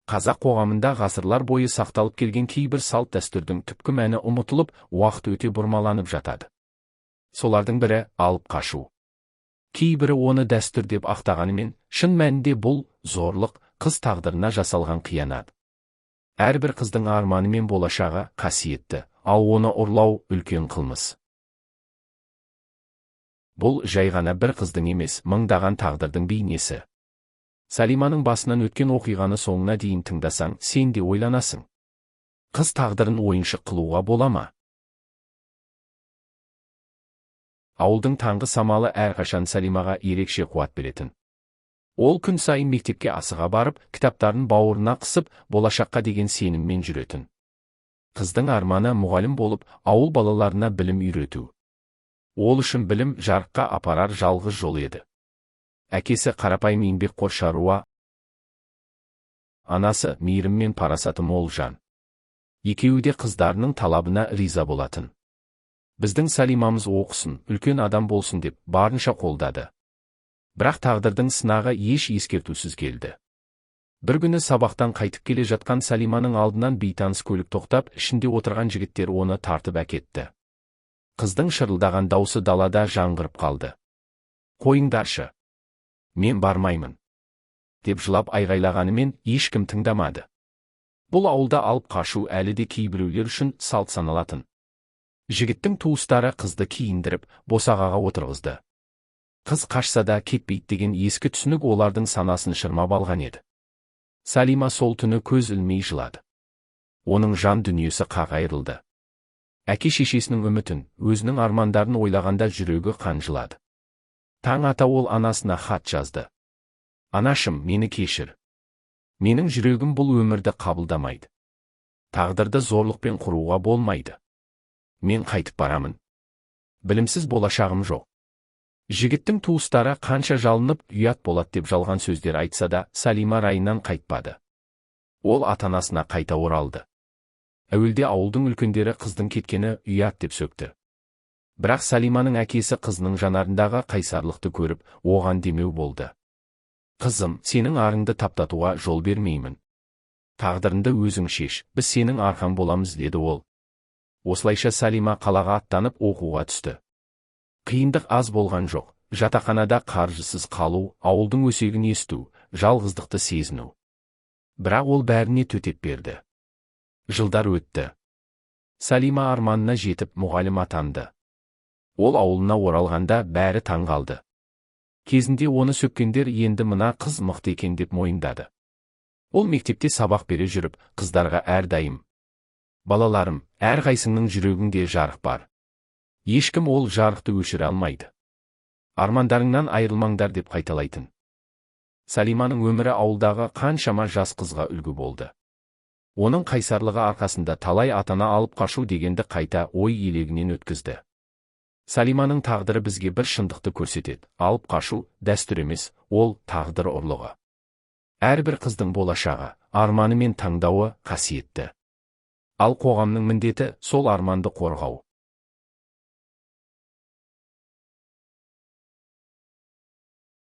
Қазақ қоғамында ғасырлар бойы сақталып келген кейбір салт дәстүрдің түпкі мәні ұмытылып, уақыт өте бұрмаланып жатады. Солардың бірі алып қашу. Кейбірі оны дәстүр деп ақтағанымен, шын мәнінде бұл зорлық, қыз тағдырына жасалған қиянат. Әрбір қыздың арманы мен болашағы қасиетті, ал оны ұрлау үлкен қылмыс. Бұл жай ғана бір қыздың емес, мыңдаған тағдырдың бейнесі. Салиманың басынан өткен оқиғаны соңына дейін тыңдасаң, сен де ойланасың. Қыз тағдырын ойыншық қылуға бола ма? Ауылдың таңғы самалы әрқашан Салимаға ерекше қуат беретін. Ол күн сайын мектепке асыға барып, кітаптарын бауырына қысып, болашаққа деген сеніммен жүретін. Қыздың арманы мұғалім болып, ауыл балаларына білім үйрету. Ол үшін білім жарыққа апарар жалғыз жол еді. Әкесі қарапайым еңбекқор шаруа, анасы мейірім мен парасаты мол жан. Екеуі де қыздарының талабына риза болатын. Біздің Салимамыз оқысын, үлкен адам болсын деп барынша қолдады. Бірақ тағдырдың сынағы еш ескертусіз келді. Бір күні сабақтан қайтып келе жатқан Салиманың алдынан бейтаныс көлік тоқтап, ішінде отырған жігіттер оны тартып әкетті. Қыздың шырылдаған даусы далада жаңғырып қалды. «Қойыңдаршы! Мен бармаймын!» деп жылап айғайлағанымен ешкім тыңдамады. Бұл ауылда алып қашу әлі де кейбіреулер үшін салт саналатын. Жігіттің туыстары қызды киіндіріп, босағаға отырғызды. Қыз қашса да кетпейді деген ескі түсінік олардың санасын шырмап алған еді. Салима сол түні көз ілмей жылады. Оның жан дүниесі қағайырылды. Әке-шешесінің үмітін, өзінің армандарын ойлағанда жүрегі қан жылады. Таң ата ол анасына хат жазды. «Анашым, мені кешір. Менің жүрегім бұл өмірді қабылдамайды. Тағдырды зорлықпен құруға болмайды. Мен қайтып барамын. Білімсіз болашағым жоқ». Жігіттің туыстары қанша жалынып, ұят болады деп жалған сөздер айтса да, Салима райынан қайтпады. Ол ата-анасына қайта оралды. Әуелде ауылдың үлкендері қыздың кеткені ұят деп сөкті. Бірақ Салиманың әкесі қызының жанарындағы қайсарлықты көріп, оған демеу болды. «Қызым, сенің арыңды таптатуға жол бермеймін. Тағдырыңды өзің шеш, біз сенің арқан боламыз», деді ол. Осылайша Салима қалаға аттанып оқуға түсті. Қиындық аз болған жоқ. Жатақханада қаржысыз қалу, ауылдың өсегін есту, жалғыздықты сезіну. Бірақ ол бәріне төтеп берді. Жылдар өтті. Салима арманына жетіп мұғалім атанды. Ол ауылына оралғанда бәрі таң қалды. Кезінде оны сөккендер енді мына қыз мықты екен деп мойындады. Ол мектепте сабақ бере жүріп, қыздарға әрдайым: «Балаларым, әрқайсыңның жүрегінде жарық бар. Ешкім ол жарықты өшіре алмайды. Армандарыңнан айырылмаңдар» деп қайталайтын. Салиманың өмірі ауылдағы қаншама жас қызға үлгі болды. Оның қайсарлығы арқасында талай атана алып қашу дегенді қайта ой елегінен өткізді. Салиманың тағдыры бізге бір шындықты көрсетеді. Алып қашу дәстүр емес, ол тағдыр ұрлығы. Әрбір қыздың болашағы, арманы мен таңдауы қасиетті. Ал қоғамның міндеті сол арманды қорғау.